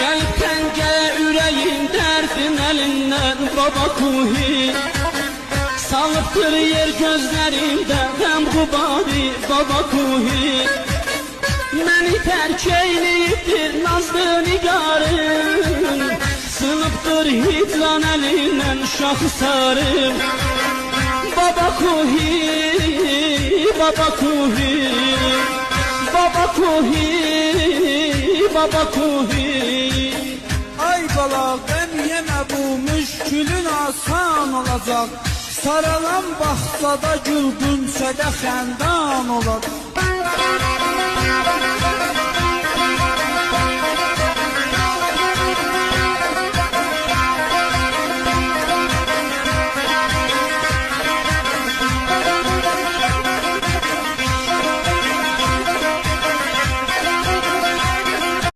Gel pəncə ürəyim dərdin əlindən baba kuhi, salıbdır yer gözlərimdə qəm qubari baba kuhi. Məni tərk eyləyibdir nazlı nigarım, sınıbdır hicran əlindən şaxı sarım. Baba kuhi, baba kuhi, baba kuhi, baba kuhi. Ay bala qəm yemə, bu müşkülün asan olacaq. Saralan baxsada gül, günçədə xəndan olacaq.